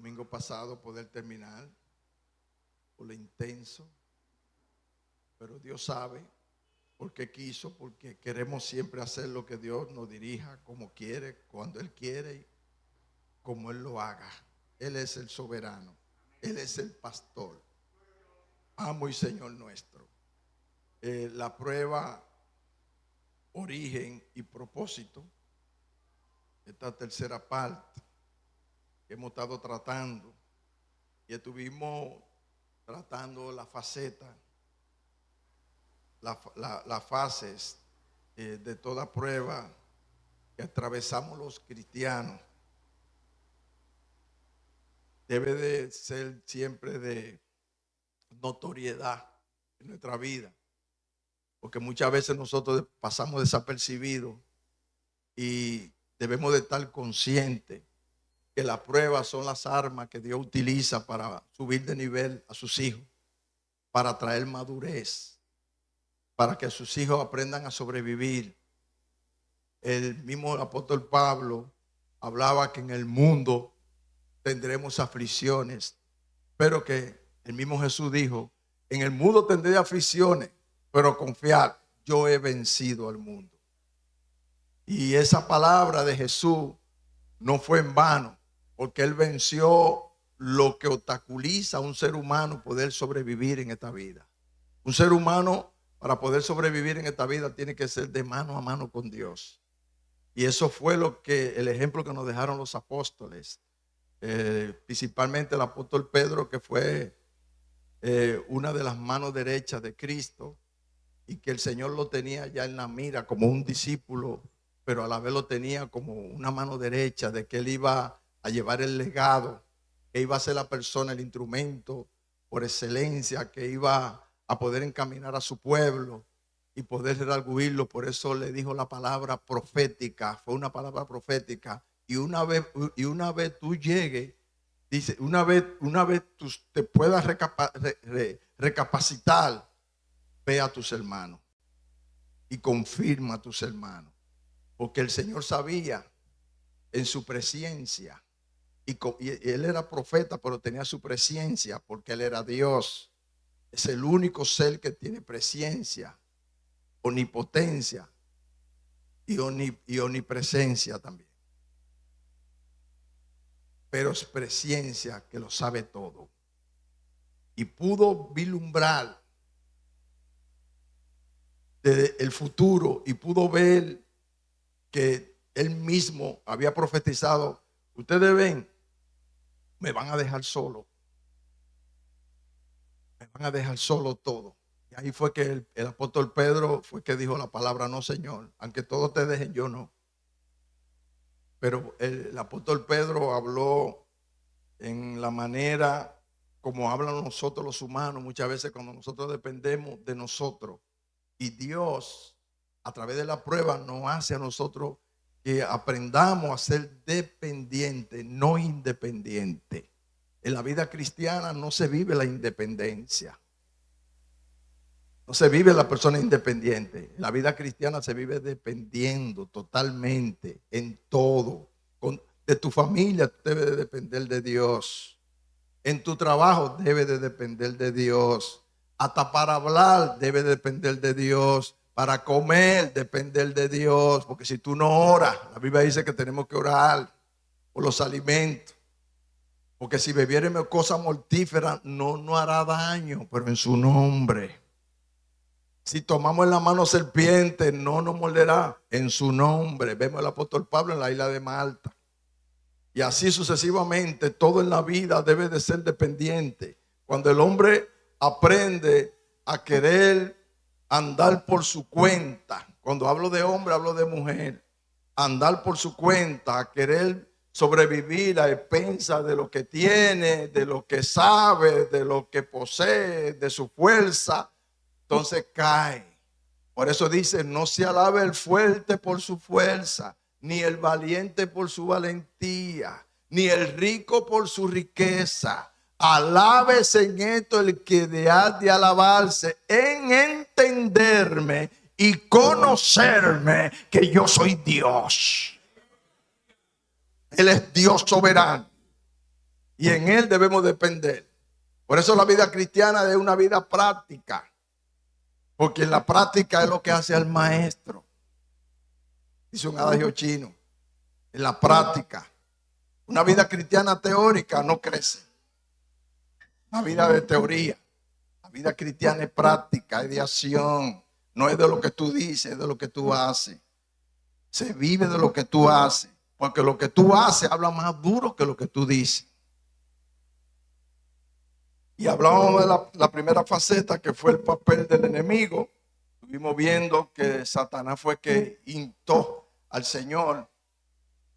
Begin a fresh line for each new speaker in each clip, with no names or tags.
domingo pasado poder terminar por lo intenso, pero Dios sabe por qué quiso, porque queremos siempre hacer lo que Dios nos dirija, como quiere, cuando Él quiere y como Él lo haga. Él es el soberano, Él es el pastor, amo y Señor nuestro. La prueba, origen y propósito, esta tercera parte que hemos estado tratando, y estuvimos tratando la faceta, las fases de toda prueba que atravesamos los cristianos. Debe de ser siempre de notoriedad en nuestra vida, porque muchas veces nosotros pasamos desapercibidos y debemos de estar conscientes que las pruebas son las armas que Dios utiliza para subir de nivel a sus hijos, para traer madurez, para que sus hijos aprendan a sobrevivir. El mismo apóstol Pablo hablaba que en el mundo tendremos aflicciones, pero que el mismo Jesús dijo: en el mundo tendré aflicciones, pero confiad, yo he vencido al mundo. Y esa palabra de Jesús no fue en vano, porque Él venció lo que obstaculiza a un ser humano poder sobrevivir en esta vida. Un ser humano, para poder sobrevivir en esta vida, tiene que ser de mano a mano con Dios. Y eso fue el ejemplo que nos dejaron los apóstoles, principalmente el apóstol Pedro, que fue una de las manos derechas de Cristo, y que el Señor lo tenía ya en la mira como un discípulo, pero a la vez lo tenía como una mano derecha de que él iba a llevar el legado, que iba a ser la persona, el instrumento por excelencia, que iba a poder encaminar a su pueblo y poder redarguirlo. Por eso le dijo la palabra profética, fue una palabra profética. Y una vez tú llegues, dice, una vez tú te puedas recapacitar, ve a tus hermanos y confirma a tus hermanos, porque el Señor sabía en su presencia, y él era profeta, pero tenía su presencia porque él era Dios. Es el único ser que tiene presencia, omnipotencia y omnipresencia también, pero es presencia que lo sabe todo, y pudo vislumbrar desde el futuro y pudo ver que él mismo había profetizado: ustedes ven, me van a dejar solo, me van a dejar solo todo. Y ahí fue que el apóstol Pedro fue que dijo la palabra: no, Señor, aunque todos te dejen, yo no. Pero el apóstol Pedro habló en la manera como hablan nosotros los humanos muchas veces, cuando nosotros dependemos de nosotros, y Dios a través de la prueba nos hace a nosotros que aprendamos a ser dependientes, no independientes. En la vida cristiana no se vive la independencia, no se vive la persona independiente. En la vida cristiana se vive dependiendo totalmente en todo. De tu familia tú debes de depender de Dios. En tu trabajo debes de depender de Dios. Hasta para hablar debes de depender de Dios. Para comer depender de Dios. Porque si tú no oras, la Biblia dice que tenemos que orar por los alimentos. Porque si bebiéramos cosas mortíferas no hará daño, pero en su nombre. Si tomamos en la mano serpiente, no nos morderá, en su nombre. Vemos al apóstol Pablo en la isla de Malta. Y así sucesivamente, todo en la vida debe de ser dependiente. Cuando el hombre aprende a querer andar por su cuenta, cuando hablo de hombre, hablo de mujer, andar por su cuenta, a querer sobrevivir a expensas de lo que tiene, de lo que sabe, de lo que posee, de su fuerza, entonces cae. Por eso dice: no se alabe el fuerte por su fuerza, ni el valiente por su valentía, ni el rico por su riqueza. Alábese en esto el que ha de alabarse, en entenderme y conocerme que yo soy Dios. Él es Dios soberano. y en Él debemos depender. Por eso la vida cristiana es una vida práctica, porque en la práctica es lo que hace al maestro. Dice un adagio chino, en la práctica. Una vida cristiana teórica no crece. Una vida de teoría. La vida cristiana es práctica, es de acción. No es de lo que tú dices, es de lo que tú haces. Se vive de lo que tú haces. Porque lo que tú haces habla más duro que lo que tú dices. Y hablábamos de la primera faceta, que fue el papel del enemigo. Estuvimos viendo que Satanás fue que instó al Señor,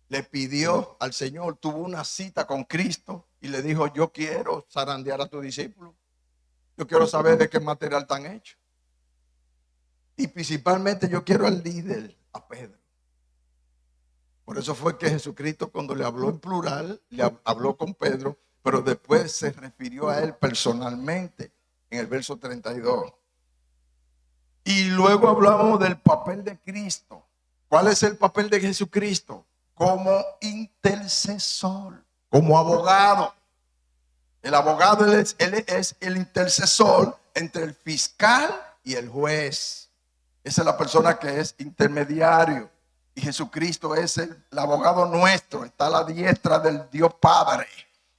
le pidió al Señor, tuvo una cita con Cristo y le dijo: yo quiero zarandear a tu discípulo. Yo quiero saber de qué material están hechos. Y principalmente yo quiero al líder, a Pedro. Por eso fue que Jesucristo, cuando le habló en plural, le habló con Pedro, pero después se refirió a él personalmente en el verso 32. Y luego hablamos del papel de Cristo. ¿Cuál es el papel de Jesucristo? Como intercesor, como abogado. El abogado él es el intercesor entre el fiscal y el juez. Esa es la persona que es intermediario. Y Jesucristo es el abogado nuestro. Está a la diestra del Dios Padre.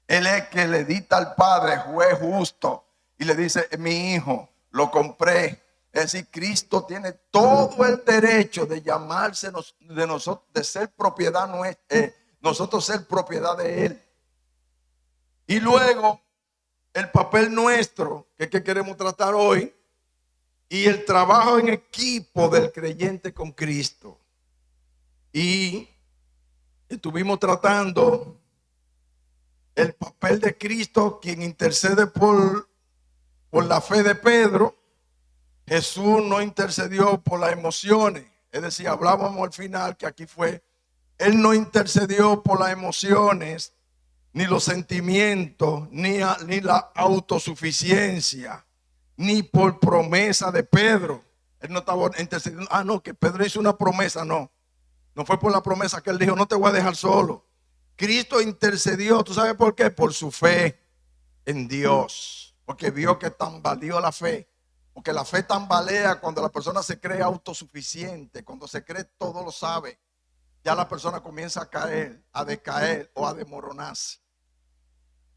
Él es el que le dicta al Padre, juez justo, y le dice: mi hijo, lo compré. Es decir, Cristo tiene todo el derecho de llamarse de nosotros, de ser propiedad nuestra, nosotros ser propiedad de Él. Y luego el papel nuestro, que es que queremos tratar hoy, y el trabajo en equipo del creyente con Cristo. Y estuvimos tratando el papel de Cristo, quien intercede por la fe de Pedro. Jesús no intercedió por las emociones. Es decir, hablábamos al final que aquí fue, Él no intercedió por las emociones, ni los sentimientos, ni la autosuficiencia, ni por promesa de Pedro. Él no estaba intercediendo. No, que Pedro hizo una promesa. No fue por la promesa que él dijo: no te voy a dejar solo. Cristo intercedió. ¿Tú sabes por qué? Por su fe en Dios. Porque vio que tambaleó la fe. Porque la fe tambalea cuando la persona se cree autosuficiente, cuando se cree todo lo sabe. Ya la persona comienza a caer, a decaer o a desmoronarse.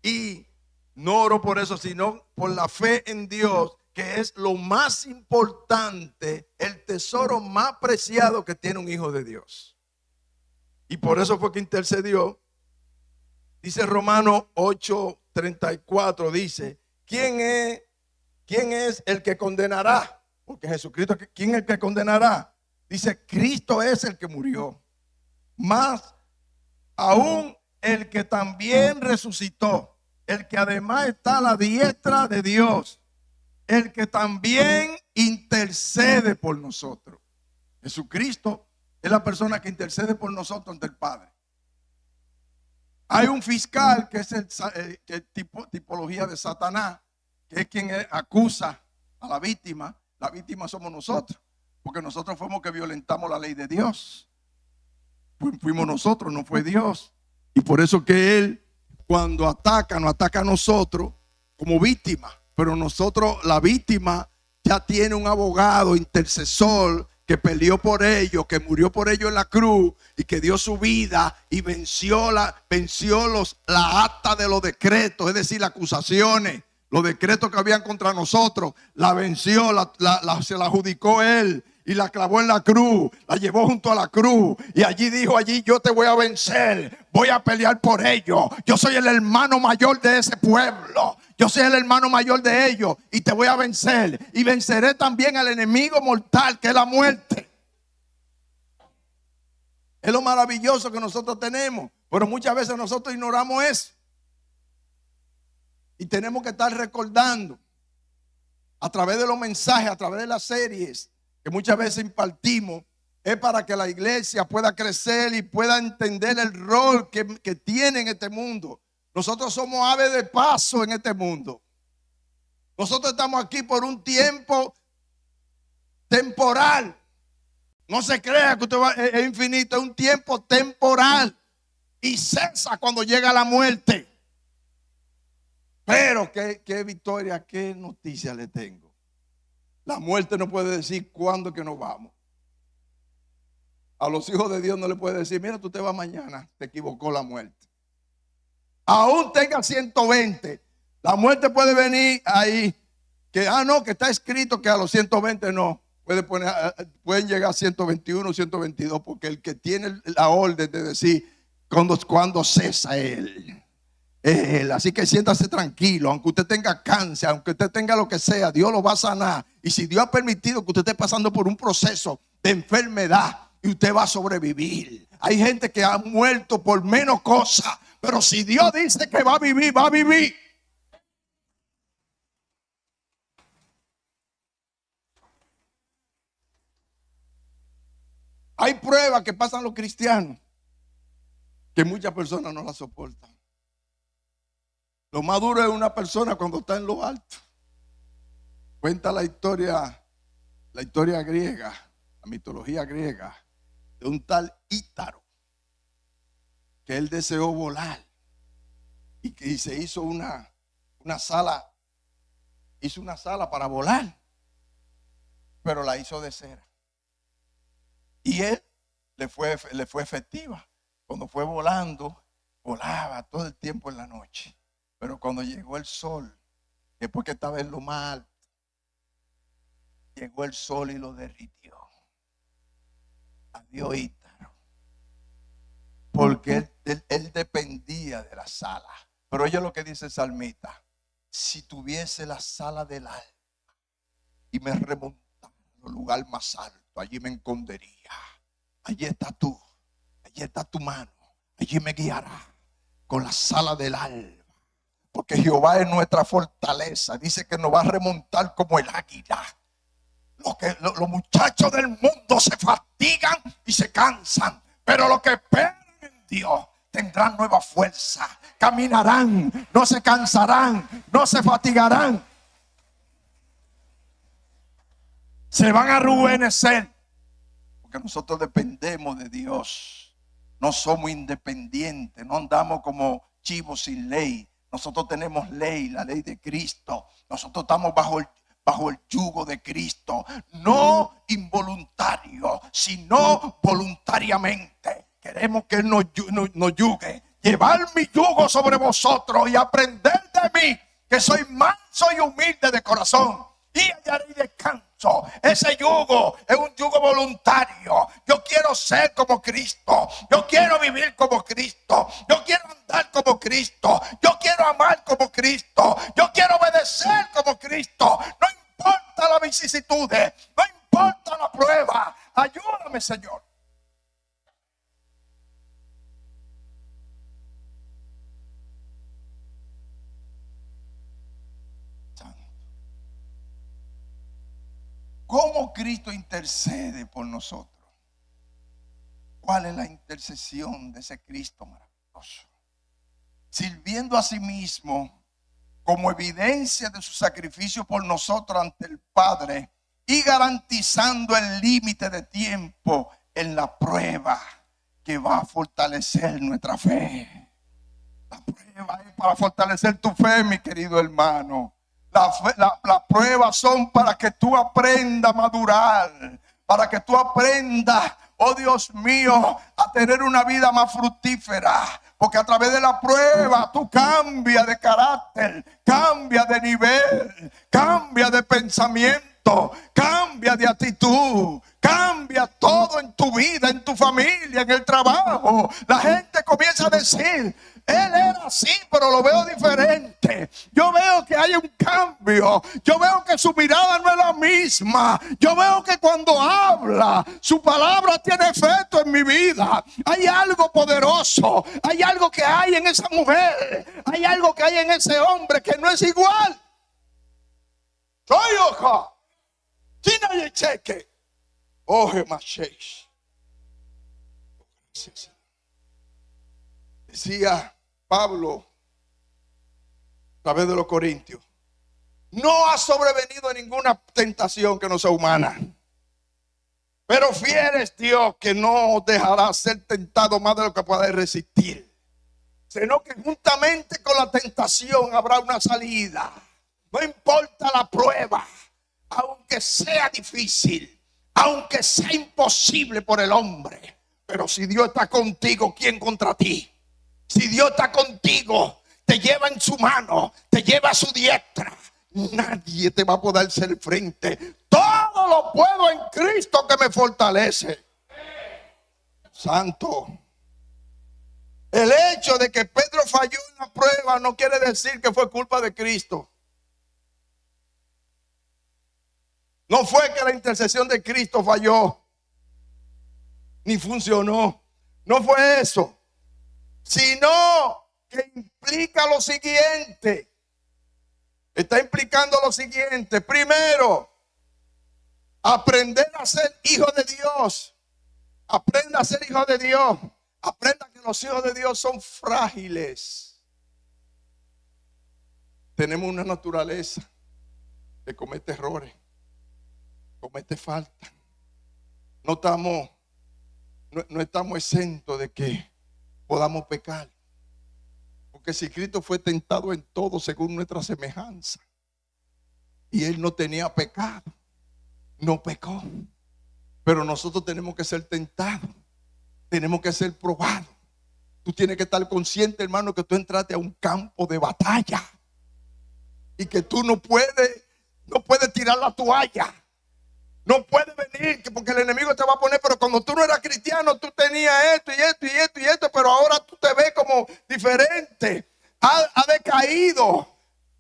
Y no oro por eso, sino por la fe en Dios, que es lo más importante, el tesoro más preciado que tiene un hijo de Dios. Y por eso fue que intercedió. Dice Romanos 8:34, dice: ¿Quién es el que condenará? Porque Jesucristo, ¿quién es el que condenará? Dice: Cristo es el que murió, más aún el que también resucitó, el que además está a la diestra de Dios, el que también intercede por nosotros. Jesucristo es la persona que intercede por nosotros ante el Padre. Hay un fiscal que es el tipología de Satanás, que es quien acusa a la víctima. La víctima somos nosotros, porque nosotros fuimos que violentamos la ley de Dios. Fuimos nosotros, no fue Dios. Y por eso que Él, cuando ataca, nos ataca a nosotros como víctima. Pero nosotros, la víctima, ya tiene un abogado intercesor que peleó por ellos, que murió por ellos en la cruz y que dio su vida y venció la acta de los decretos, es decir, las acusaciones, los decretos que habían contra nosotros. La venció, se la adjudicó Él y la clavó en la cruz, la llevó junto a la cruz y allí dijo: allí yo te voy a vencer, voy a pelear por ellos. Yo soy el hermano mayor de ese pueblo. Yo soy el hermano mayor de ellos y te voy a vencer. Y venceré también al enemigo mortal, que es la muerte. Es lo maravilloso que nosotros tenemos. Pero muchas veces nosotros ignoramos eso. Y tenemos que estar recordando a través de los mensajes, a través de las series que muchas veces impartimos. Es para que la iglesia pueda crecer y pueda entender el rol que tiene en este mundo. Nosotros somos aves de paso en este mundo. Nosotros estamos aquí por un tiempo temporal. No se crea que usted es infinito, es un tiempo temporal. Y cesa cuando llega la muerte. Pero qué victoria, qué noticia le tengo. La muerte no puede decir cuándo que nos vamos. A los hijos de Dios no le puede decir, mira, tú te vas mañana. Te equivocó la muerte. Aún tenga 120. La muerte puede venir ahí. Que no, que está escrito que a los 120 no. Pueden llegar a 121, 122. Porque el que tiene la orden de decir cuando cesa él. Así que siéntase tranquilo, aunque usted tenga cáncer, aunque usted tenga lo que sea, Dios lo va a sanar. Y si Dios ha permitido que usted esté pasando por un proceso de enfermedad, y usted va a sobrevivir. Hay gente que ha muerto por menos cosas, pero si Dios dice que va a vivir, va a vivir. Hay pruebas que pasan los cristianos que muchas personas no las soportan. Lo más duro es una persona cuando está en lo alto. Cuenta la historia griega, la mitología griega, de un tal Ítaro, que él deseó volar y se hizo una sala, para volar, pero la hizo de cera. Y él le fue efectiva. Cuando fue volando, volaba todo el tiempo en la noche. Pero cuando llegó el sol, después que estaba en lo más alto, llegó el sol y lo derritió. Adiós, Ítaro. Porque él dependía de la sala. Pero oye lo que dice el salmista: si tuviese la sala del alma y me remontara al lugar más alto, allí me escondería. Allí está tú, allí está tu mano, allí me guiará con la sala del alma. Porque Jehová es nuestra fortaleza. Dice que nos va a remontar como el águila. Los muchachos del mundo se fatigan y se cansan, pero los que esperan en Dios tendrán nueva fuerza. Caminarán, no se cansarán, no se fatigarán. Se van a rejuvenecer. Porque nosotros dependemos de Dios. No somos independientes, no andamos como chivos sin ley. Nosotros tenemos ley, la ley de Cristo. Nosotros estamos bajo el yugo de Cristo. No involuntario, sino voluntariamente. Queremos que Él nos yugue. Llevar mi yugo sobre vosotros y aprender de mí, que soy manso y humilde de corazón, y hallaréis descanso. Ese yugo es un yugo voluntario. Yo quiero ser como Cristo. Yo quiero vivir como Cristo. Yo quiero andar como Cristo. Yo quiero amar como Cristo. Yo quiero obedecer como Cristo. No importa las vicisitudes, no importa la prueba. Ayúdame, Señor. ¿Cómo Cristo intercede por nosotros? ¿Cuál es la intercesión de ese Cristo maravilloso? Sirviendo a sí mismo como evidencia de su sacrificio por nosotros ante el Padre y garantizando el límite de tiempo en la prueba que va a fortalecer nuestra fe. La prueba es para fortalecer tu fe, mi querido hermano. Las pruebas son para que tú aprendas a madurar, para que tú aprendas, oh Dios mío, a tener una vida más fructífera. Porque a través de la prueba tú cambias de carácter, cambias de nivel, cambias de pensamiento, cambias de actitud, cambia todo en tu vida, en tu familia, en el trabajo. La gente comienza a decir: él era así, pero lo veo diferente. Yo veo que hay un cambio. Yo veo que su mirada no es la misma. Yo veo que cuando habla, su palabra tiene efecto en mi vida. Hay algo poderoso. Hay algo que hay en esa mujer. Hay algo que hay en ese hombre que no es igual. Soy oja. Tina y cheque. Oje machesh. Decía Pablo a través de los Corintios: no ha sobrevenido ninguna tentación que no sea humana, pero fiel es Dios, que no dejará ser tentado más de lo que pueda resistir, sino que juntamente con la tentación habrá una salida. No importa la prueba, aunque sea difícil, aunque sea imposible por el hombre, pero si Dios está contigo, ¿quién contra ti? Si Dios está contigo, te lleva en su mano, te lleva a su diestra, nadie te va a poder hacer frente. Todo lo puedo en Cristo que me fortalece. Santo. El hecho de que Pedro falló en la prueba no quiere decir que fue culpa de Cristo. No fue que la intercesión de Cristo falló, ni funcionó. No fue eso. Sino que implica lo siguiente. Está implicando lo siguiente. Primero, aprender a ser hijo de Dios. Aprenda a ser hijo de Dios. Aprenda que los hijos de Dios son frágiles. Tenemos una naturaleza que comete errores, comete falta. No estamos exentos de que podamos pecar. Porque si Cristo fue tentado en todo según nuestra semejanza, y Él no tenía pecado, no pecó. Pero nosotros tenemos que ser tentados, tenemos que ser probados. Tú tienes que estar consciente, hermano, que tú entraste a un campo de batalla y que tú no puedes tirar la toalla. No puedes venir porque el enemigo te va a poner, pero cuando tú no eras cristiano, tú tenías esto y esto y esto y esto, pero ahora tú te ves como diferente. Ha decaído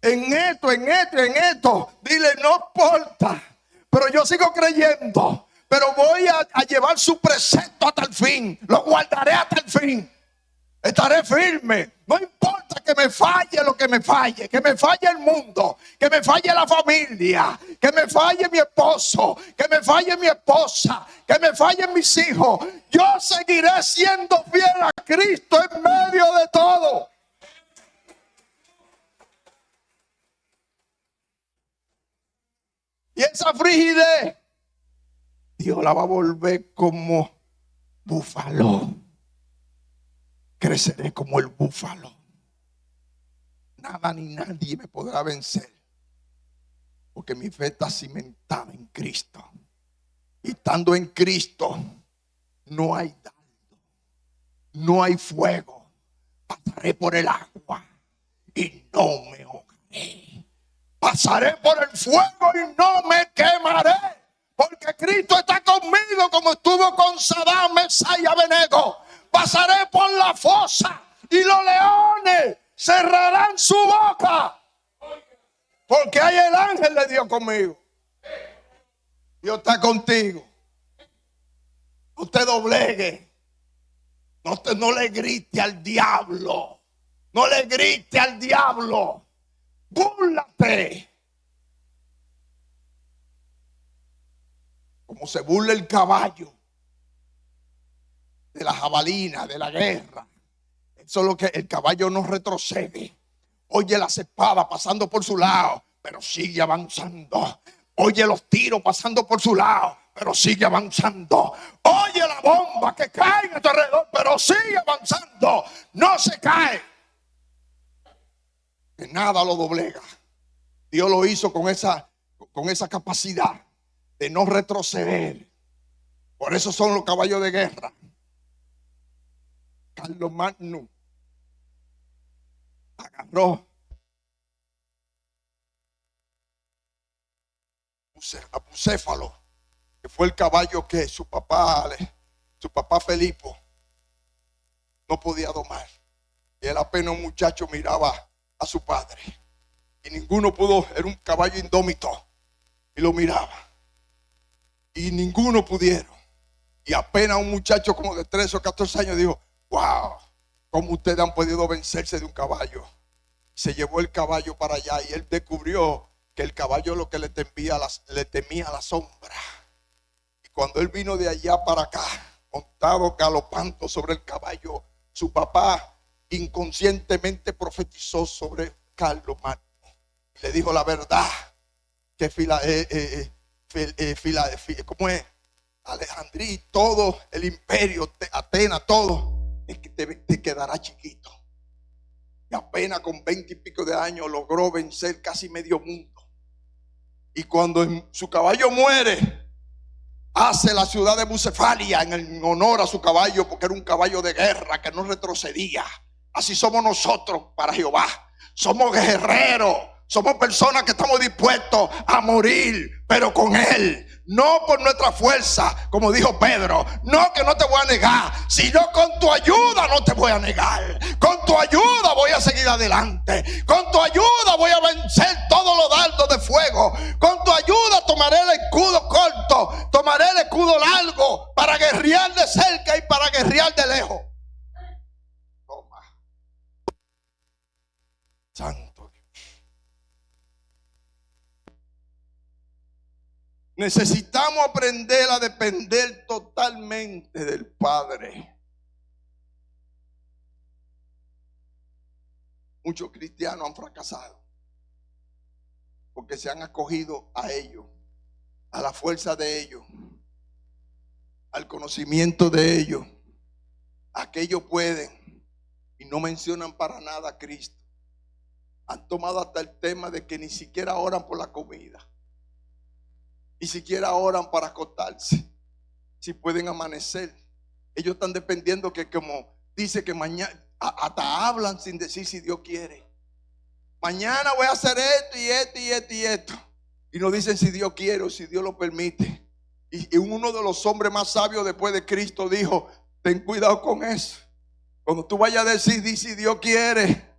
en esto, en esto, en esto. Dile, no importa, pero yo sigo creyendo, pero voy a llevar su precepto hasta el fin. Lo guardaré hasta el fin. Estaré firme. No importa que me falle lo que me falle el mundo, que me falle la familia, que me falle mi esposo, que me falle mi esposa, que me fallen mis hijos. Yo seguiré siendo fiel a Cristo en medio de todo. Y esa frigidez, Dios la va a volver como búfalo. Creceré como el búfalo. Nada ni nadie me podrá vencer, porque mi fe está cimentada en Cristo. Y estando en Cristo, no hay dardo, no hay fuego. Pasaré por el agua y no me ahogaré. Pasaré por el fuego y no me quemaré, porque Cristo está conmigo, como estuvo con Sadán, Mesías y Abednego. Pasaré por la fosa y los leones cerrarán su boca, porque hay el ángel de Dios conmigo. Dios está contigo. No te doblegue. No le grite al diablo. No le grite al diablo. Búrlate. Como se burla el caballo de la jabalina, de la guerra. Eso es lo que el caballo no retrocede. Oye las espadas pasando por su lado, pero sigue avanzando. Oye los tiros pasando por su lado, pero sigue avanzando. Oye la bomba que cae a tu alrededor, pero sigue avanzando. No se cae. Que nada lo doblega. Dios lo hizo con esa capacidad de no retroceder. Por eso son los caballos de guerra. Carlomagno agarró a Bucéfalo, que fue el caballo que su papá Felipo no podía domar. Y él apenas un muchacho miraba a su padre y ninguno pudo. Era un caballo indómito y lo miraba y ninguno pudieron. Y apenas un muchacho como de 13 o 14 años dijo: wow, ¿cómo ustedes han podido vencerse de un caballo? Se llevó el caballo para allá y él descubrió que el caballo lo que le temía la sombra. Y cuando él vino de allá para acá, montado, galopando sobre el caballo, su papá inconscientemente profetizó sobre Carlomagno. Le dijo la verdad, que ¿cómo es? Alejandría y todo el imperio, Atenas, todo, es que te quedará chiquito. y apenas con 20 y pico de años logró vencer casi medio mundo. Y cuando su caballo muere, hace la ciudad de Bucefalia en honor a su caballo, porque era un caballo de guerra que no retrocedía. Así somos nosotros para Jehová. Somos guerreros, somos personas que estamos dispuestos a morir, pero con Él. No por nuestra fuerza, como dijo Pedro. No, que no te voy a negar, sino con tu ayuda no te voy a negar. Con tu ayuda voy a seguir adelante. Con tu ayuda voy a vencer todos los dardos de fuego. Con tu ayuda tomaré el escudo corto, tomaré el escudo largo para guerrear de cerca y para guerrear de lejos. Toma. Santo. Necesitamos aprender a depender totalmente del Padre. Muchos cristianos han fracasado porque se han acogido a ellos, a la fuerza de ellos, al conocimiento de ellos, a que ellos pueden, y no mencionan para nada a Cristo. Han tomado hasta el tema de que ni siquiera oran por la comida. Ni siquiera oran para acostarse, si pueden amanecer. Ellos están dependiendo que, como dice que mañana, hasta hablan sin decir si Dios quiere. Mañana voy a hacer esto y esto y esto y esto. Y no dicen si Dios quiere o si Dios lo permite. Y uno de los hombres más sabios después de Cristo dijo: ten cuidado con eso. Cuando tú vayas a decir, di si Dios quiere.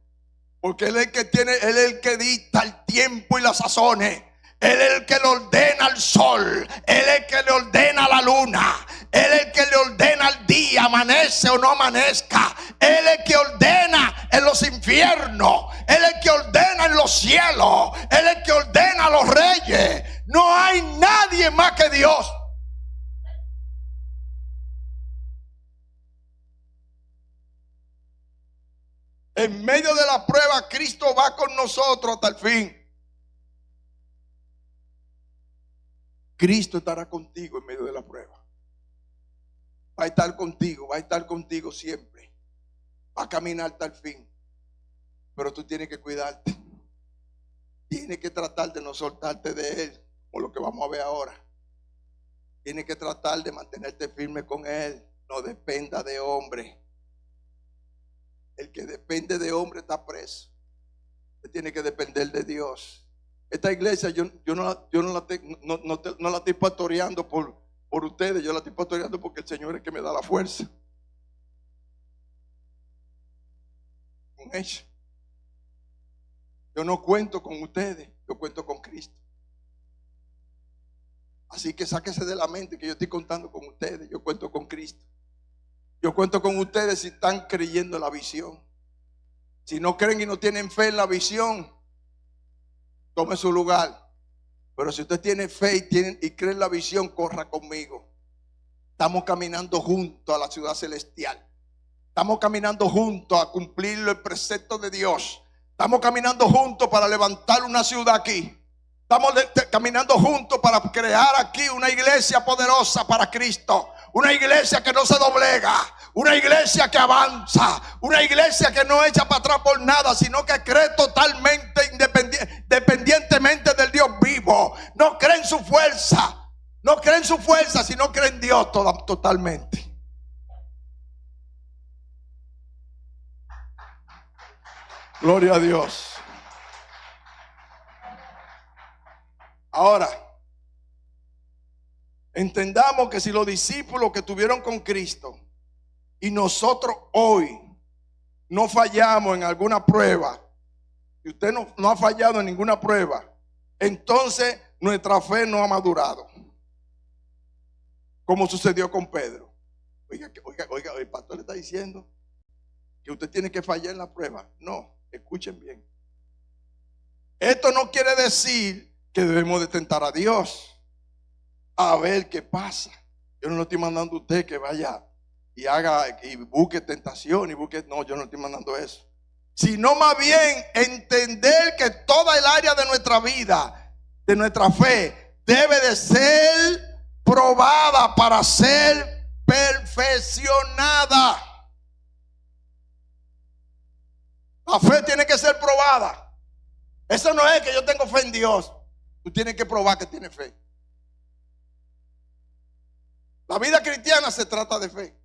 Porque Él es el que tiene, Él es el que dicta el tiempo y las sazones. Él es el que le ordena al sol. Él es el que le ordena a la luna. Él es el que le ordena al día, amanece o no amanezca. Él es el que ordena en los infiernos. Él es el que ordena en los cielos. Él es el que ordena a los reyes. No hay nadie más que Dios. En medio de la prueba, Cristo va con nosotros hasta el fin. Cristo estará contigo en medio de la prueba. Va a estar contigo siempre. Va a caminar hasta el fin. Pero tú tienes que cuidarte. Tienes que tratar de no soltarte de Él, como lo que vamos a ver ahora. Tienes que tratar de mantenerte firme con Él. No dependa de hombre. El que depende de hombre está preso. Usted tiene que depender de Dios. Esta iglesia yo no la estoy pastoreando por ustedes. Yo la estoy pastoreando porque el Señor es el que me da la fuerza. Con ella. Yo no cuento con ustedes, yo cuento con Cristo. Así que sáquese de la mente que yo estoy contando con ustedes. Yo cuento con Cristo. Yo cuento con ustedes si están creyendo en la visión. Si no creen y no tienen fe en la visión, tome su lugar. Pero si usted tiene fe y cree en la visión, corra conmigo. Estamos caminando juntos a la ciudad celestial. Estamos caminando juntos a cumplir el precepto de Dios. Estamos caminando juntos para levantar una ciudad aquí. Estamos caminando juntos para crear aquí una iglesia poderosa para Cristo. Una iglesia que no se doblega. Una iglesia que avanza. Una iglesia que no echa para atrás por nada, sino que cree totalmente independientemente del Dios vivo. No cree en su fuerza. No cree en su fuerza, sino cree en Dios totalmente. Gloria a Dios. Ahora, entendamos que si los discípulos que estuvieron con Cristo y nosotros hoy no fallamos en alguna prueba, y usted no ha fallado en ninguna prueba, entonces nuestra fe no ha madurado, como sucedió con Pedro. Oiga, el pastor le está diciendo que usted tiene que fallar en la prueba. No, escuchen bien. Esto no quiere decir que debemos de tentar a Dios a ver qué pasa. Yo no le estoy mandando a usted que vaya y haga y busque tentación y busque. No, yo no estoy mandando eso. Sino más bien entender que toda el área de nuestra vida, de nuestra fe, debe de ser probada para ser perfeccionada. La fe tiene que ser probada. Eso no es que yo tengo fe en Dios. Tú tienes que probar que tienes fe. La vida cristiana se trata de fe.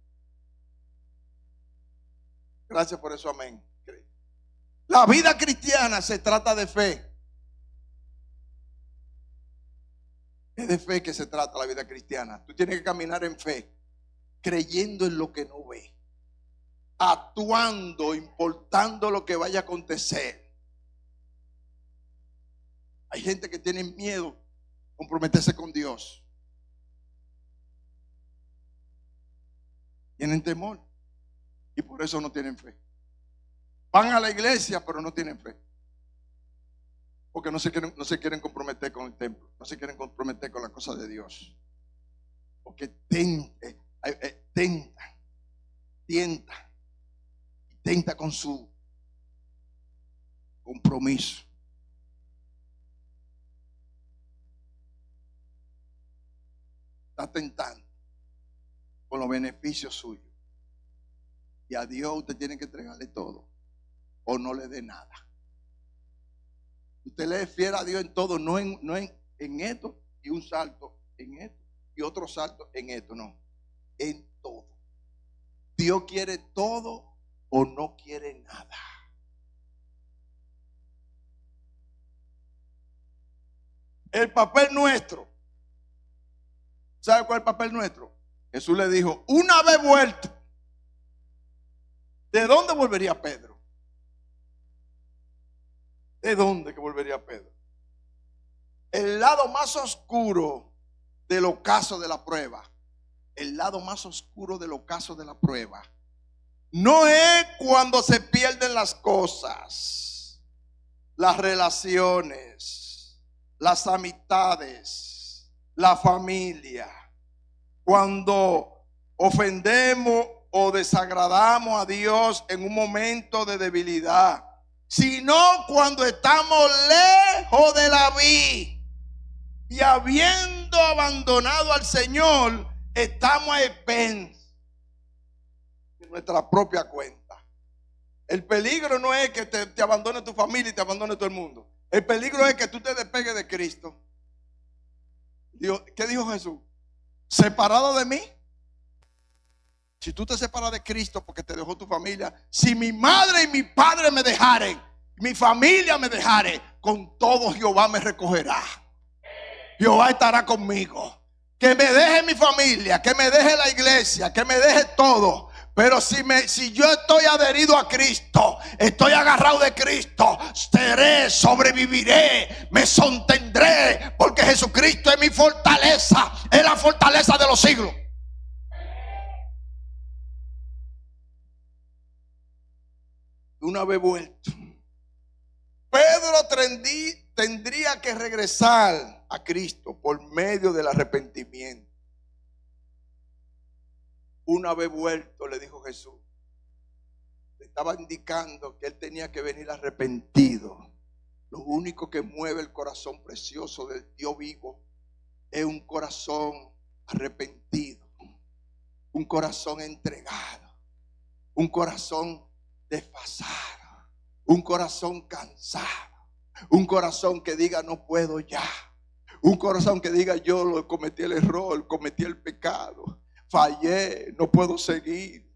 Gracias por eso, amén. La vida cristiana se trata de fe. Es de fe que se trata la vida cristiana. Tú tienes que caminar en fe, creyendo en lo que no ve, actuando, importando lo que vaya a acontecer. Hay gente que tiene miedo a comprometerse con Dios. Tienen temor y por eso no tienen fe. Van a la iglesia pero no tienen fe. Porque no se quieren comprometer con el templo, no se quieren comprometer con la cosa de Dios. Porque tienta con su compromiso. Está tentando con los beneficios suyos. Y a Dios usted tiene que entregarle todo o no le dé nada. Usted le es fiel a Dios en todo, no en esto y un salto en esto y otro salto en esto, no, en todo. Dios quiere todo o no quiere nada. El papel nuestro, ¿sabe cuál es el papel nuestro? Jesús le dijo, una vez vuelto, ¿de dónde volvería Pedro? ¿De dónde que volvería Pedro? El lado más oscuro del ocaso de la prueba, el lado más oscuro del ocaso de la prueba, no es cuando se pierden las cosas, las relaciones, las amistades, la familia, cuando ofendemos o desagradamos a Dios en un momento de debilidad, sino cuando estamos lejos de la vid y habiendo abandonado al Señor, estamos a expensas de nuestra propia cuenta. El peligro no es que te abandone tu familia y te abandone todo el mundo. El peligro es que tú te despegues de Cristo. ¿Qué dijo Jesús? ¿Separado de mí? Si tú te separas de Cristo porque te dejó tu familia, si mi madre y mi padre me dejaren, mi familia me dejare, con todo Jehová me recogerá. Jehová estará conmigo. Que me deje mi familia, que me deje la iglesia, que me deje todo. Pero si yo estoy adherido a Cristo, estoy agarrado de Cristo, sobreviviré, me sostendré, porque Jesucristo es mi fortaleza, es la fortaleza de los siglos. Una vez vuelto, Pedro tendría que regresar a Cristo por medio del arrepentimiento. Una vez vuelto, le dijo Jesús, le estaba indicando que él tenía que venir arrepentido. Lo único que mueve el corazón precioso del Dios vivo es un corazón arrepentido, un corazón entregado, un corazón desfasado, un corazón cansado, un corazón que diga no puedo ya, un corazón que diga yo cometí el error, cometí el pecado, fallé, no puedo seguir.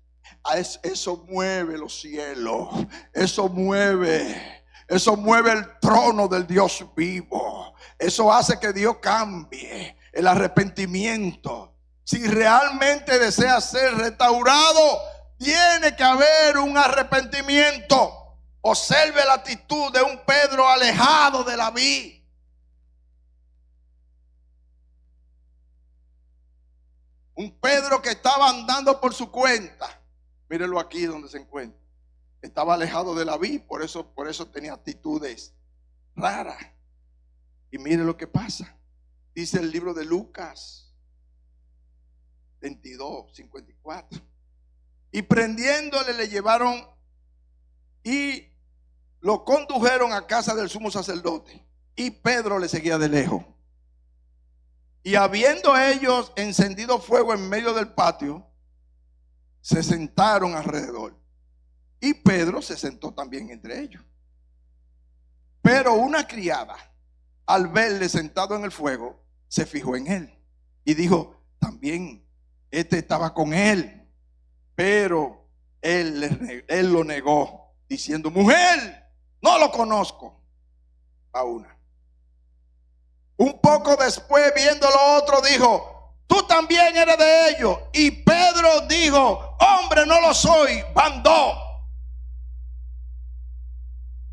Eso mueve los cielos, eso mueve el trono del Dios vivo, eso hace que Dios cambie. El arrepentimiento, si realmente desea ser restaurado, tiene que haber un arrepentimiento. Observe la actitud de un Pedro alejado de la vid. Un Pedro que estaba andando por su cuenta. Mírelo aquí donde se encuentra. Estaba alejado de la vid, por eso tenía actitudes raras. Y mire lo que pasa. Dice el libro de Lucas 22:54. Y prendiéndole le llevaron y lo condujeron a casa del sumo sacerdote. Y Pedro le seguía de lejos. Y habiendo ellos encendido fuego en medio del patio, se sentaron alrededor. y Pedro se sentó también entre ellos. Pero una criada, al verle sentado en el fuego, se fijó en él y dijo: también este estaba con él. Pero él lo negó, diciendo: mujer, no lo conozco. A una. Un poco después, viendo lo otro, dijo: tú también eres de ellos. Y Pedro dijo: hombre, no lo soy. Van dos.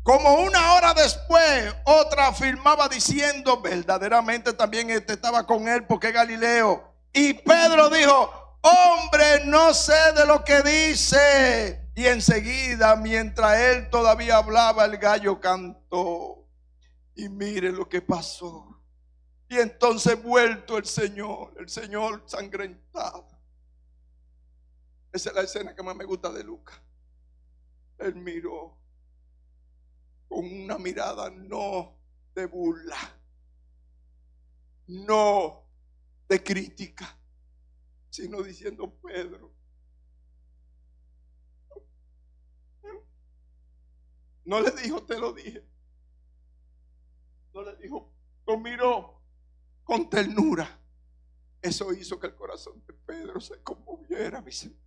Como una hora después, otra afirmaba diciendo: verdaderamente también este estaba con él, porque es Galileo. Y Pedro dijo: hombre, no sé de lo que dice. Y enseguida, mientras él todavía hablaba, el gallo cantó. Y mire lo que pasó. Y entonces, vuelto el Señor sangrentado. Esa es la escena que más me gusta de Lucas. Él miró con una mirada no de burla, no de crítica, sino diciendo: Pedro, no le dijo te lo dije, no le dijo, lo miró con ternura. Eso hizo que el corazón de Pedro se conmoviera, mi Señor.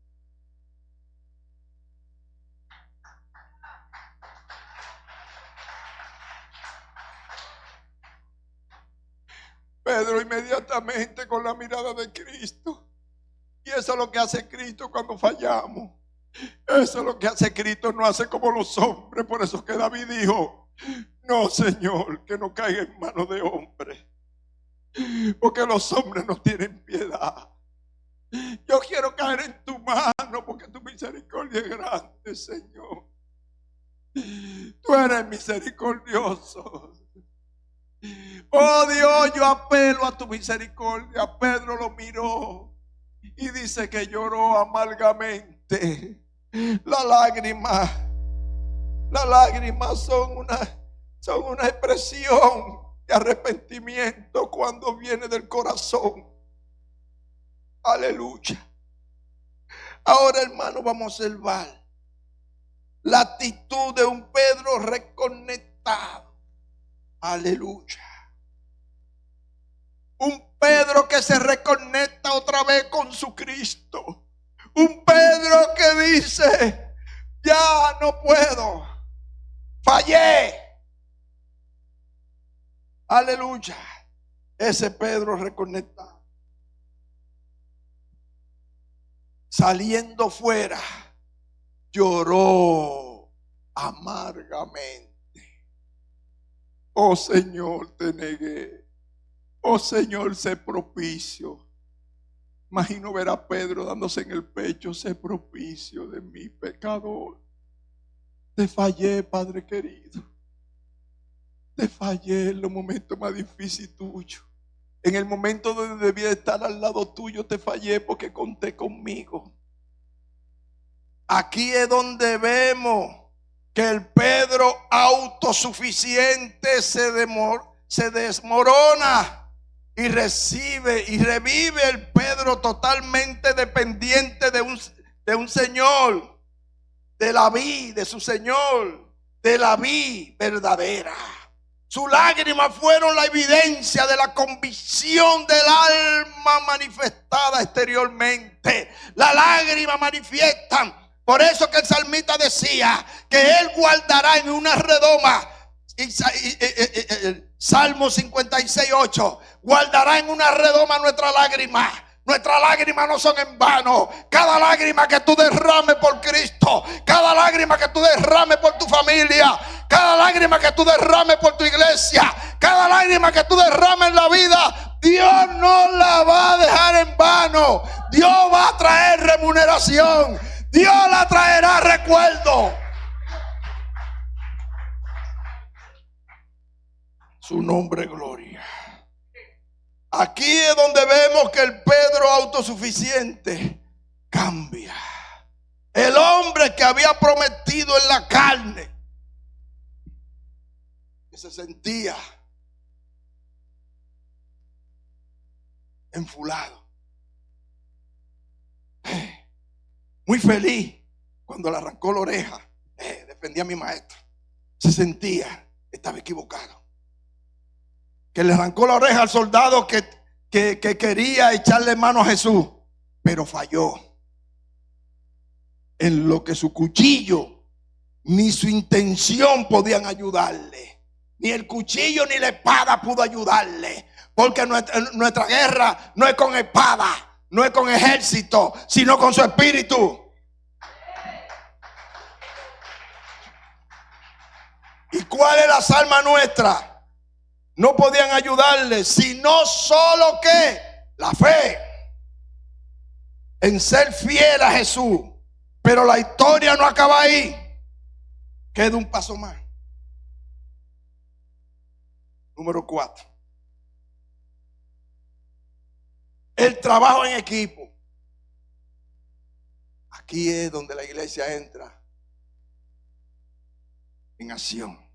Pedro inmediatamente con la mirada de Cristo. Y eso es lo que hace Cristo cuando fallamos. Eso es lo que hace Cristo, no hace como los hombres. Por eso que David dijo: no, Señor, que no caiga en manos de hombres, porque los hombres no tienen piedad. Yo quiero caer en tu mano, porque tu misericordia es grande, Señor. Tú eres misericordioso. Oh Dios, yo apelo a tu misericordia. Pedro lo miró y dice que lloró amargamente. Las lágrimas son una expresión de arrepentimiento cuando viene del corazón. Aleluya. Ahora, hermano, vamos a observar la actitud de un Pedro reconectado. Aleluya. Un Pedro que se reconecta otra vez con su Cristo. Un Pedro que dice: ya no puedo, fallé. Aleluya. Ese Pedro reconectado, saliendo fuera, lloró amargamente. Oh Señor, te negué. Oh Señor, sé propicio. Imagino ver a Pedro dándose en el pecho: sé propicio de mi pecador. Te fallé, Padre querido. Te fallé en los momentos más difíciles tuyos. En el momento donde debía estar al lado tuyo, te fallé porque conté conmigo. Aquí es donde vemos que el Pedro autosuficiente se desmorona. Y recibe y revive el Pedro totalmente dependiente de un Señor, de la vid, de su Señor, de la vid verdadera. Sus lágrimas fueron la evidencia de la convicción del alma manifestada exteriormente. Las lágrimas manifiestan. Por eso que el salmista decía que él guardará en una redoma. Salmo 56:8. Guardará en una redoma nuestra lágrima. Nuestras lágrimas no son en vano. Cada lágrima que tú derrames por Cristo, cada lágrima que tú derrames por tu familia, cada lágrima que tú derrames por tu iglesia, cada lágrima que tú derrames en la vida, Dios no la va a dejar en vano. Dios va a traer remuneración. Dios la traerá recuerdo. Su nombre, gloria. Aquí es donde vemos que el Pedro autosuficiente cambia. El hombre que había prometido en la carne, que se sentía enfulado, muy feliz cuando le arrancó la oreja defendía a mi maestro, se sentía, estaba equivocado. Que le arrancó la oreja al soldado que quería echarle mano a Jesús, pero falló. En lo que su cuchillo ni su intención podían ayudarle. Ni el cuchillo ni la espada pudo ayudarle. Porque nuestra guerra no es con espada, no es con ejército, sino con su espíritu. ¿Y cuál es las armas nuestras? No podían ayudarle, sino solo que la fe en ser fiel a Jesús. Pero la historia no acaba ahí. Queda un paso más. Número 4. El trabajo en equipo. Aquí es donde la iglesia entra en acción.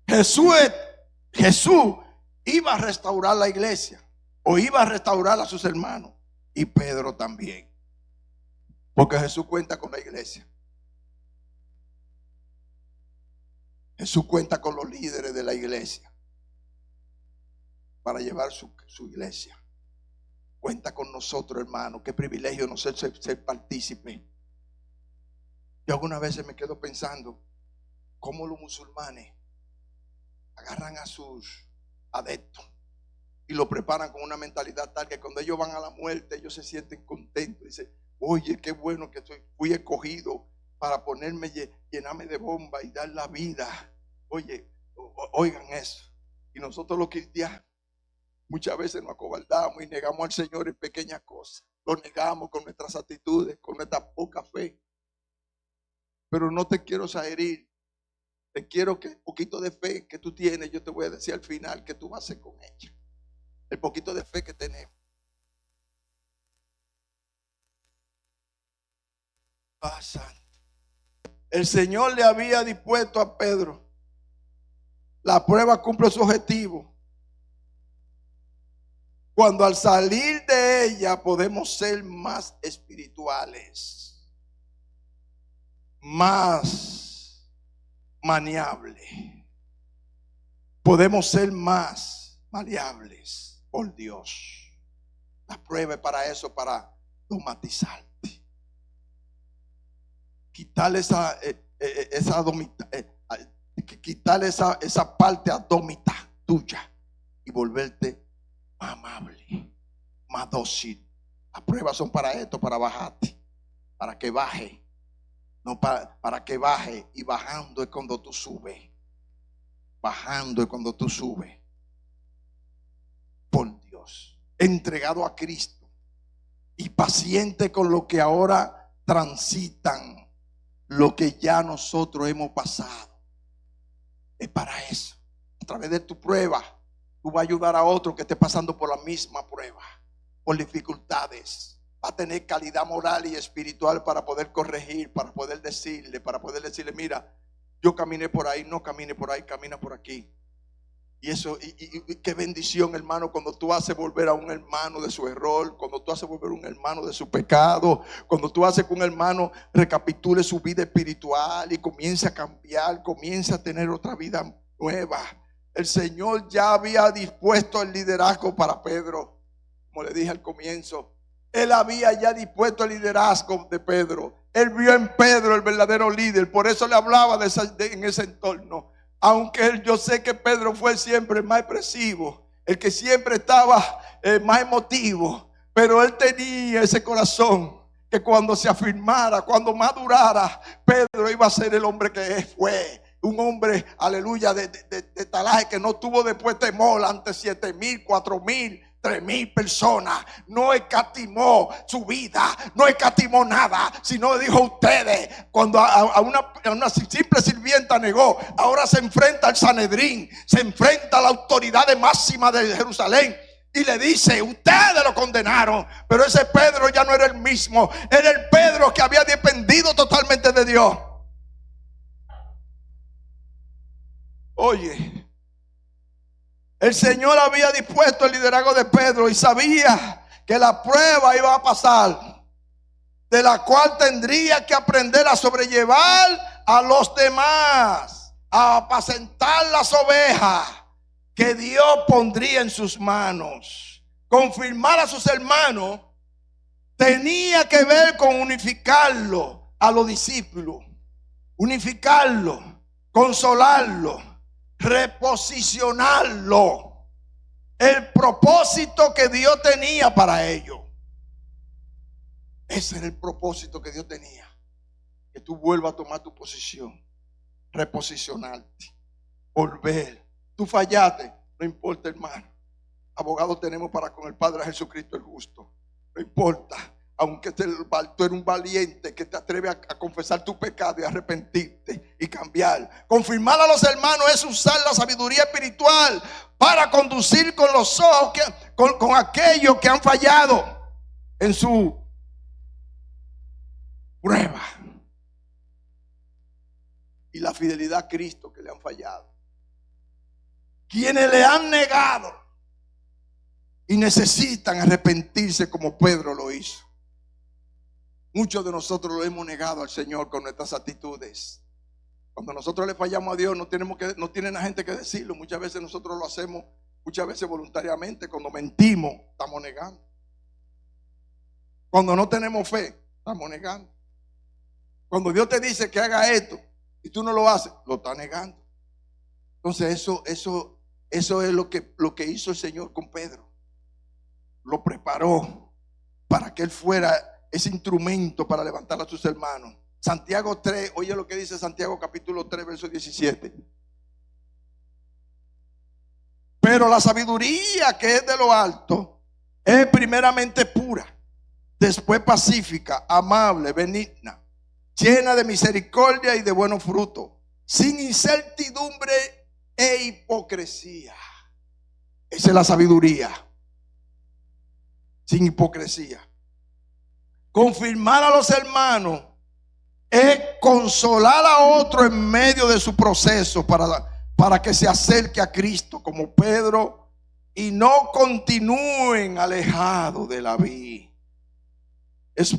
Jesús iba a restaurar la iglesia, o iba a restaurar a sus hermanos, y Pedro también, porque Jesús cuenta con la iglesia. Jesús cuenta con los líderes de la iglesia para llevar su iglesia. Cuenta con nosotros, hermanos. Qué privilegio no ser partícipe. Yo algunas veces me quedo pensando cómo los musulmanes agarran a sus adeptos y lo preparan con una mentalidad tal que cuando ellos van a la muerte, ellos se sienten contentos. Dicen, oye, qué bueno que fui escogido para ponerme, llenarme de bomba y dar la vida. Oye, oigan eso. Y nosotros los cristianos muchas veces nos acobardamos y negamos al Señor en pequeñas cosas. Lo negamos con nuestras actitudes, con nuestra poca fe. Pero no te quiero herir. Te quiero que el poquito de fe que tú tienes, yo te voy a decir al final que tú vas a hacer con ella. El poquito de fe que tenemos. Santo. El Señor le había dispuesto a Pedro. La prueba cumple su objetivo. Cuando al salir de ella podemos ser más espirituales, más maniables. Podemos ser más maleables por Dios. La prueba es para eso, para dogmatizarte. Quitarle quitarle esa parte adómita tuya y volverte más amable, más dócil. Las pruebas son para esto, para bajarte, para que baje. No para que baje, y bajando es cuando tú subes. Bajando es cuando tú subes. Por Dios, entregado a Cristo y paciente con lo que ahora transitan, lo que ya nosotros hemos pasado. Es para eso. A través de tu prueba, tú vas a ayudar a otro que esté pasando por la misma prueba, por dificultades. Va a tener calidad moral y espiritual para poder corregir, para poder decirle, mira, yo caminé por ahí, no camine por ahí, camina por aquí. Y eso, y qué bendición, hermano, cuando tú haces volver a un hermano de su error, cuando tú haces volver a un hermano de su pecado, cuando tú haces que un hermano recapitule su vida espiritual y comience a cambiar, comience a tener otra vida nueva. El Señor ya había dispuesto el liderazgo para Pedro, como le dije al comienzo. Él había ya dispuesto el liderazgo de Pedro. Él vio en Pedro el verdadero líder. Por eso le hablaba en ese entorno. Aunque yo sé que Pedro fue siempre el más expresivo, el que siempre estaba más emotivo. Pero él tenía ese corazón que cuando se afirmara, cuando madurara, Pedro iba a ser el hombre que fue. Un hombre, aleluya, de talaje, que no tuvo después temor ante 7,000, 4,000, 3,000 personas. No escatimó su vida, no escatimó nada, sino dijo ustedes. Cuando a una simple sirvienta negó, ahora se enfrenta al Sanedrín, se enfrenta a la autoridad máxima de Jerusalén y le dice, ustedes lo condenaron. Pero ese Pedro ya no era el mismo, era el Pedro que había dependido totalmente de Dios. Oye, el Señor había dispuesto el liderazgo de Pedro y sabía que la prueba iba a pasar. de la cual tendría que aprender a sobrellevar a los demás, a apacentar las ovejas que Dios pondría en sus manos. Confirmar a sus hermanos tenía que ver con unificarlo a los discípulos, unificarlo, consolarlo, reposicionarlo. El propósito que Dios tenía para ellos. Ese era el propósito que Dios tenía. Que tú vuelvas a tomar tu posición, reposicionarte, volver. Tú fallaste, no importa, hermano. Abogado tenemos para con el Padre Jesucristo el justo. No importa, aunque tú eres un valiente que te atreve a confesar tu pecado y arrepentirte y cambiar. Confirmar a los hermanos es usar la sabiduría espiritual para conducir con los ojos con aquellos que han fallado en su prueba. Y la fidelidad a Cristo que le han fallado. Quienes le han negado y necesitan arrepentirse como Pedro lo hizo. Muchos de nosotros lo hemos negado al Señor con nuestras actitudes. Cuando nosotros le fallamos a Dios, no tiene la gente que decirlo. Muchas veces nosotros lo hacemos, muchas veces voluntariamente. Cuando mentimos, estamos negando. Cuando no tenemos fe, estamos negando. Cuando Dios te dice que haga esto y tú no lo haces, lo estás negando. Entonces eso es lo que hizo el Señor con Pedro. Lo preparó para que él fuera ese instrumento para levantar a sus hermanos. Santiago 3, oye lo que dice Santiago capítulo 3, verso 17. Pero la sabiduría que es de lo alto es primeramente pura, después pacífica, amable, benigna, llena de misericordia y de buenos frutos, sin incertidumbre e hipocresía. Esa es la sabiduría. Sin hipocresía. Confirmar a los hermanos es consolar a otro en medio de su proceso para que se acerque a Cristo como Pedro y no continúen alejados de la vida.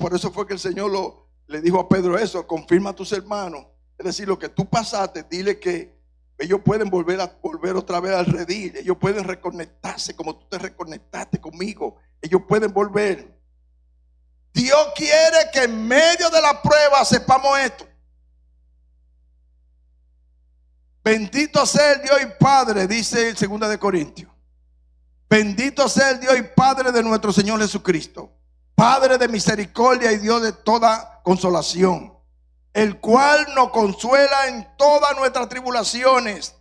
Por eso fue que el Señor le dijo a Pedro eso: confirma a tus hermanos. Es decir, lo que tú pasaste, dile que ellos pueden volver otra vez al redil. Ellos pueden reconectarse como tú te reconectaste conmigo. Ellos pueden volver. Dios quiere que en medio de la prueba sepamos esto. Bendito sea el Dios y Padre, dice en 2 de Corintios. Bendito sea el Dios y Padre de nuestro Señor Jesucristo, Padre de misericordia y Dios de toda consolación, el cual nos consuela en todas nuestras tribulaciones,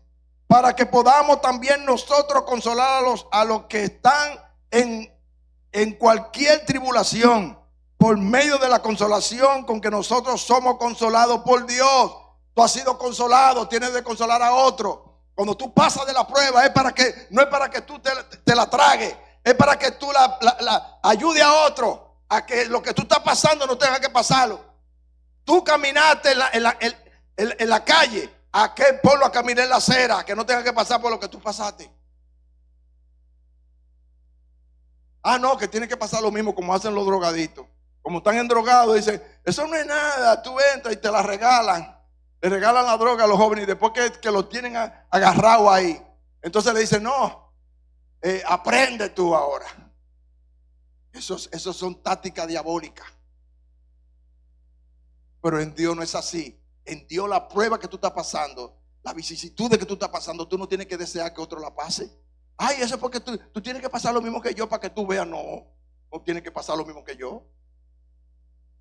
para que podamos también nosotros consolar a los que están en cualquier tribulación, por medio de la consolación con que nosotros somos consolados por Dios. Tú has sido consolado, tienes de consolar a otro. Cuando tú pasas de la prueba, no es para que tú te la tragues, es para que tú la ayude a otro a que lo que tú estás pasando no tenga que pasarlo. Tú caminaste en la calle, aquel pueblo a caminar en la acera, que no tenga que pasar por lo que tú pasaste. Ah, no, que tiene que pasar lo mismo como hacen los drogaditos. Como están endrogados, dicen, eso no es nada, tú entras y te la regalan. Le regalan la droga a los jóvenes y después que lo tienen agarrado ahí, entonces le dicen, no, aprende tú ahora. Esos son tácticas diabólicas. Pero en Dios no es así. En Dios la prueba que tú estás pasando, la vicisitud que tú estás pasando, tú no tienes que desear que otro la pase. Ay, eso es porque tú tienes que pasar lo mismo que yo para que tú veas. No tienes que pasar lo mismo que yo.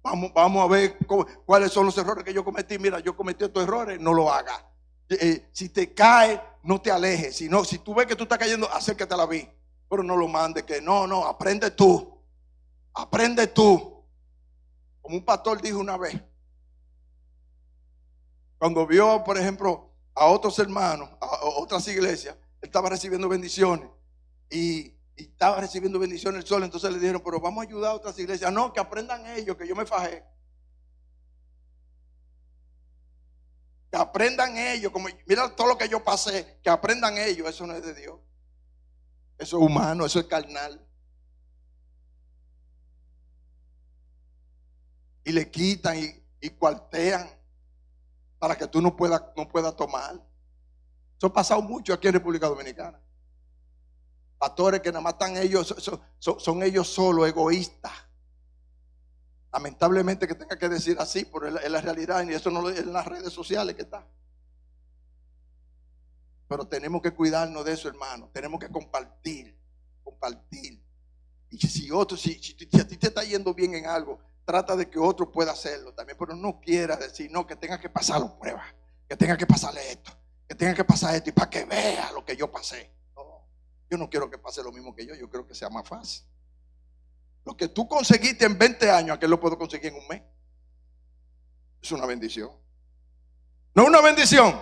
Vamos a ver cuáles son los errores que yo cometí. Mira, yo cometí estos errores, no lo hagas. Si te caes, no te alejes. Si tú ves que tú estás cayendo, acércate a la vida. Pero no lo mandes, que no, aprende tú. Aprende tú. Como un pastor dijo una vez, cuando vio, por ejemplo, a otros hermanos, a otras iglesias, él estaba recibiendo bendiciones y estaba recibiendo bendiciones el sol. Entonces le dijeron, pero vamos a ayudar a otras iglesias. No, que aprendan ellos, que yo me fajé. Que aprendan ellos, como mira todo lo que yo pasé, que aprendan ellos. Eso no es de Dios. Eso es humano, eso es carnal. y le quitan y cuartean para que tú no puedas tomar. Eso ha pasado mucho aquí en República Dominicana. Pastores que nada más están ellos, son ellos solos, egoístas. Lamentablemente que tenga que decir así, pero es la realidad, y eso no es en las redes sociales que está. Pero tenemos que cuidarnos de eso, hermano. Tenemos que compartir. Y si a ti te está yendo bien en algo, trata de que otro pueda hacerlo también, pero no quiera decir, no, que tenga que pasar las pruebas, que tenga que pasarle esto, que tenga que pasar esto, y para que vea lo que yo pasé. No, yo no quiero que pase lo mismo que yo quiero que sea más fácil. Lo que tú conseguiste en 20 años, ¿a qué lo puedo conseguir en un mes? Es una bendición. No es una bendición.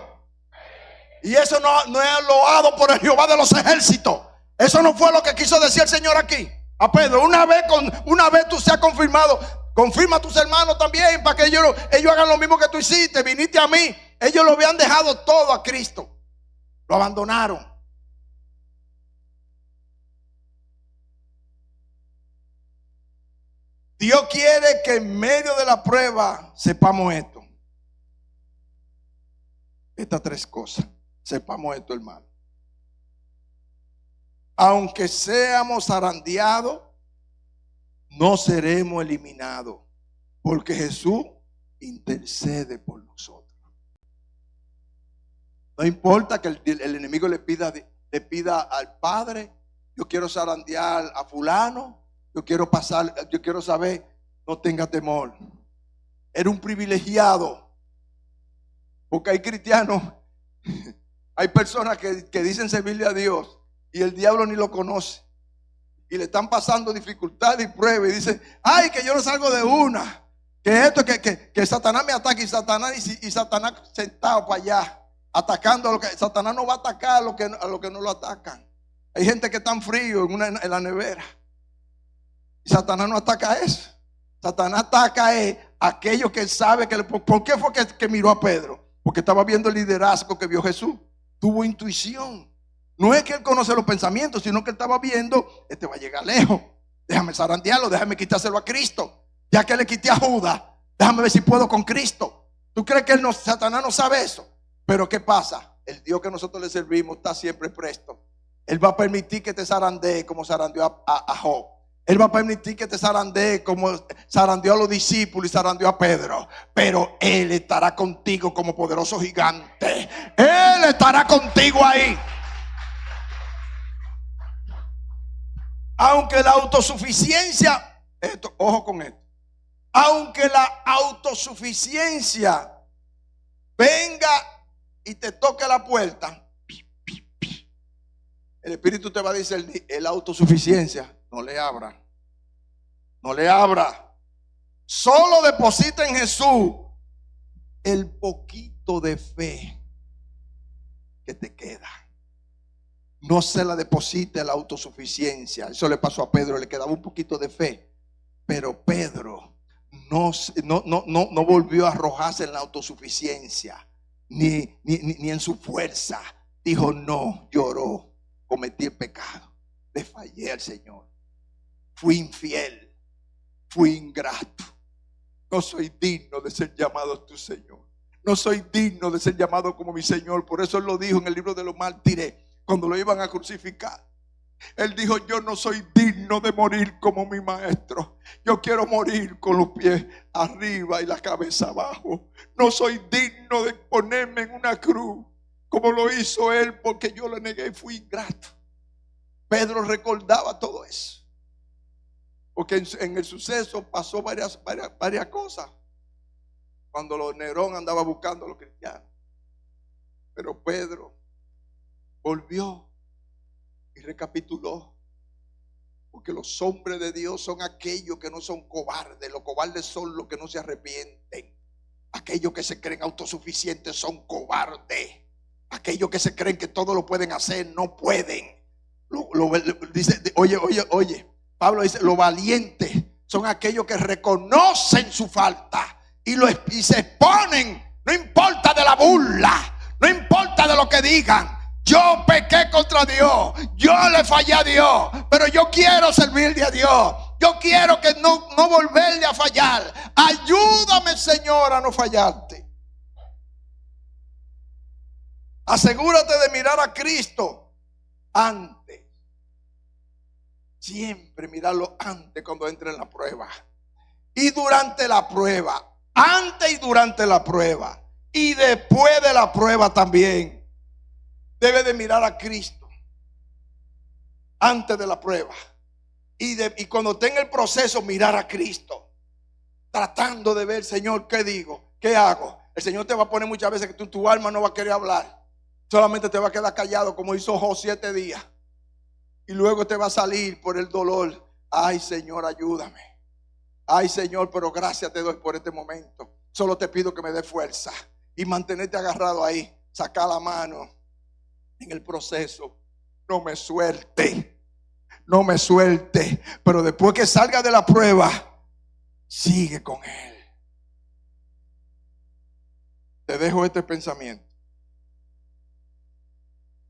Y eso no es loado por el Jehová de los ejércitos. Eso no fue lo que quiso decir el Señor aquí a Pedro. Una vez tú seas confirmado, confirma a tus hermanos también, para que ellos hagan lo mismo que tú hiciste. Viniste a mí. Ellos lo habían dejado todo a Cristo. Lo abandonaron. Dios quiere que en medio de la prueba sepamos esto. Estas tres cosas. Sepamos esto, hermano. Aunque seamos zarandeados, no seremos eliminados, porque Jesús intercede por nosotros. No importa que el enemigo le pida al Padre, yo quiero zarandear a fulano, yo quiero saber, no tenga temor. Era un privilegiado, porque hay cristianos, hay personas que dicen servirle a Dios y el diablo ni lo conoce. Y le están pasando dificultades y pruebas. Y dicen, ay, que yo no salgo de una. Que esto, que Satanás me ataque. Y Satanás sentado para allá, atacando a lo que Satanás no va a atacar a lo que no lo atacan. Hay gente que está en frío en la nevera. Y Satanás no ataca eso. Satanás ataca a aquellos que sabe que. ¿Por qué fue que miró a Pedro? Porque estaba viendo el liderazgo que vio Jesús. Tuvo intuición. No es que él conoce los pensamientos, sino que él estaba viendo, este va a llegar lejos. Déjame zarandearlo, déjame quitárselo a Cristo. Ya que le quité a Judas, déjame ver si puedo con Cristo. ¿Tú crees que Satanás no sabe eso? Pero ¿qué pasa? El Dios que nosotros le servimos está siempre presto. Él va a permitir que te zarandee como zarandeó a Job. Él va a permitir que te zarandee como zarandeó a los discípulos y zarandeó a Pedro. Pero Él estará contigo como poderoso gigante. Él estará contigo ahí. Aunque la autosuficiencia, ojo con esto, aunque la autosuficiencia venga y te toque la puerta, el Espíritu te va a decir, la autosuficiencia, no le abra, no le abra. Solo deposita en Jesús el poquito de fe que te queda. No se la deposite la autosuficiencia. Eso le pasó a Pedro, le quedaba un poquito de fe. Pero Pedro no volvió a arrojarse en la autosuficiencia, ni en su fuerza. Dijo no, lloró, cometí el pecado, le fallé al Señor, fui infiel, fui ingrato. No soy digno de ser llamado tu Señor. No soy digno de ser llamado como mi Señor. Por eso Él lo dijo en el libro de los mártires. Cuando lo iban a crucificar, Él dijo, yo no soy digno de morir como mi maestro. Yo quiero morir con los pies arriba y la cabeza abajo. No soy digno de ponerme en una cruz como lo hizo Él, porque yo le negué y fui ingrato. Pedro recordaba todo eso, porque en el suceso pasó varias cosas. Cuando Nerón andaba buscando a los cristianos, pero Pedro volvió y recapituló, porque los hombres de Dios son aquellos que no son cobardes. Los cobardes son los que no se arrepienten. Aquellos que se creen autosuficientes son cobardes. Aquellos que se creen que todo lo pueden hacer, no pueden. Dice, oye, Pablo dice, los valientes son aquellos que reconocen su falta y se exponen, no importa de la burla, no importa de lo que digan. Yo pequé contra Dios, yo le fallé a Dios, pero yo quiero servirle a Dios. Yo quiero que no volverle a fallar. Ayúdame, Señor, a no fallarte. Asegúrate de mirar a Cristo antes. Siempre mirarlo antes cuando entre en la prueba. Y durante la prueba. Antes y durante la prueba. Y después de la prueba también. Debe de mirar a Cristo antes de la prueba. Y cuando tenga el proceso, mirar a Cristo. Tratando de ver, Señor, ¿qué digo? ¿Qué hago? El Señor te va a poner muchas veces que tu alma no va a querer hablar. Solamente te va a quedar callado como hizo Job 7 días. Y luego te va a salir por el dolor. Ay, Señor, ayúdame. Ay, Señor, pero gracias te doy por este momento. Solo te pido que me dé fuerza. Y mantenerte agarrado ahí. Saca la mano en el proceso. No me suelte. No me suelte. Pero después que salga de la prueba, sigue con Él. Te dejo este pensamiento.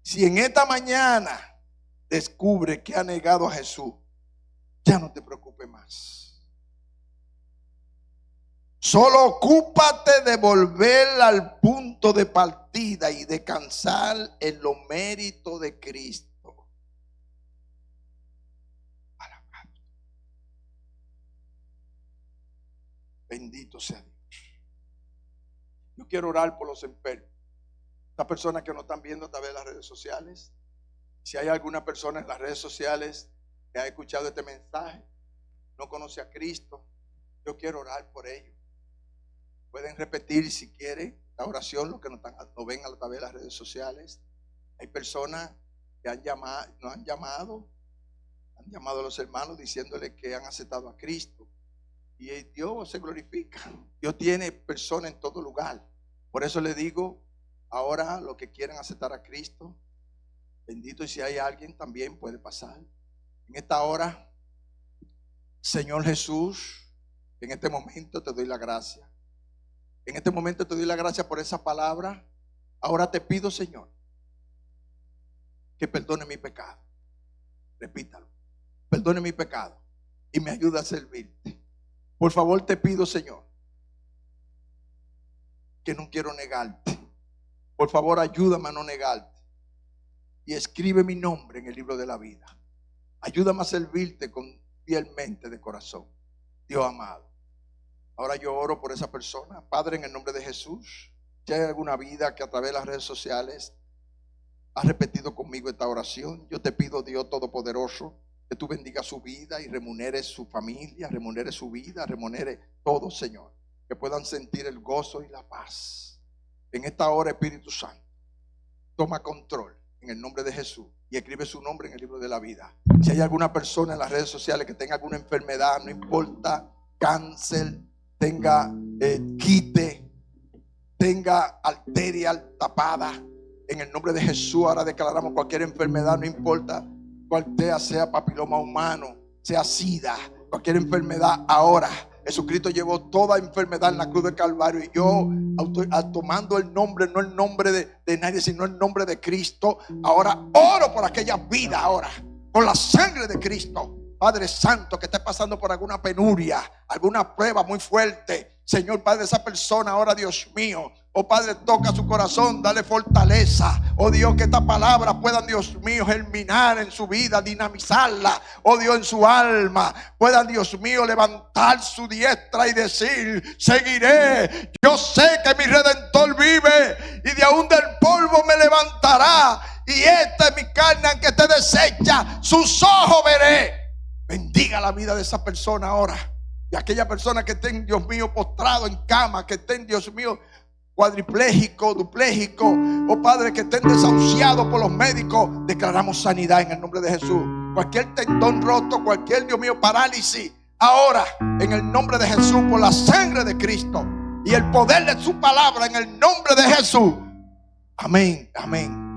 Si en esta mañana descubre que ha negado a Jesús, ya no te preocupes más. Solo ocúpate de volver al punto de partida y descansar en los méritos de Cristo. Bendito sea Dios. Yo quiero orar por los enfermos. Las personas que nos están viendo a través de las redes sociales. Si hay alguna persona en las redes sociales que ha escuchado este mensaje, no conoce a Cristo, yo quiero orar por ellos. Pueden repetir si quieren esta oración, los que nos ven a través de las redes sociales. Hay personas que nos han llamado a los hermanos diciéndole que han aceptado a Cristo. Y Dios se glorifica. Dios tiene personas en todo lugar. Por eso le digo, ahora los que quieren aceptar a Cristo, bendito, y si hay alguien también puede pasar. En esta hora, Señor Jesús, en este momento te doy la gracia. En este momento te doy la gracia por esa palabra. Ahora te pido, Señor, que perdone mi pecado. Repítalo. Perdone mi pecado y me ayude a servirte. Por favor te pido, Señor, que no quiero negarte. Por favor, ayúdame a no negarte. Y escribe mi nombre en el libro de la vida. Ayúdame a servirte fielmente de corazón. Dios amado. Ahora yo oro por esa persona. Padre, en el nombre de Jesús. Si hay alguna vida que a través de las redes sociales ha repetido conmigo esta oración, yo te pido, Dios Todopoderoso, que tú bendigas su vida y remunere su familia, remunere su vida, remunere todo, Señor. Que puedan sentir el gozo y la paz. En esta hora, Espíritu Santo, toma control en el nombre de Jesús y escribe su nombre en el libro de la vida. Si hay alguna persona en las redes sociales que tenga alguna enfermedad, no importa, cáncer, tenga quite, tenga arteria tapada, en el nombre de Jesús ahora declaramos cualquier enfermedad, no importa cuál sea papiloma humano, sea sida, cualquier enfermedad ahora. Jesucristo llevó toda enfermedad en la cruz del Calvario y yo, tomando el nombre, no el nombre de nadie, sino el nombre de Cristo, ahora oro por aquella vida ahora, con la sangre de Cristo. Padre Santo, que esté pasando por alguna penuria, alguna prueba muy fuerte, Señor Padre, esa persona ahora, Dios mío, oh Padre, toca su corazón, dale fortaleza, oh Dios, que esta palabra pueda, Dios mío, germinar en su vida, dinamizarla, oh Dios, en su alma, pueda, Dios mío, levantar su diestra y decir, seguiré, yo sé que mi Redentor vive y de aún del polvo me levantará, y esta es mi carne aunque esté deshecha, sus ojos veré. Bendiga la vida de esa persona ahora. Y aquella persona que estén, Dios mío, postrado en cama, que estén, Dios mío, cuadripléjico, dupléjico, oh Padre, que estén desahuciados por los médicos, declaramos sanidad en el nombre de Jesús. Cualquier tendón roto, cualquier, Dios mío, parálisis, ahora, en el nombre de Jesús, por la sangre de Cristo y el poder de su palabra, en el nombre de Jesús. Amén, amén.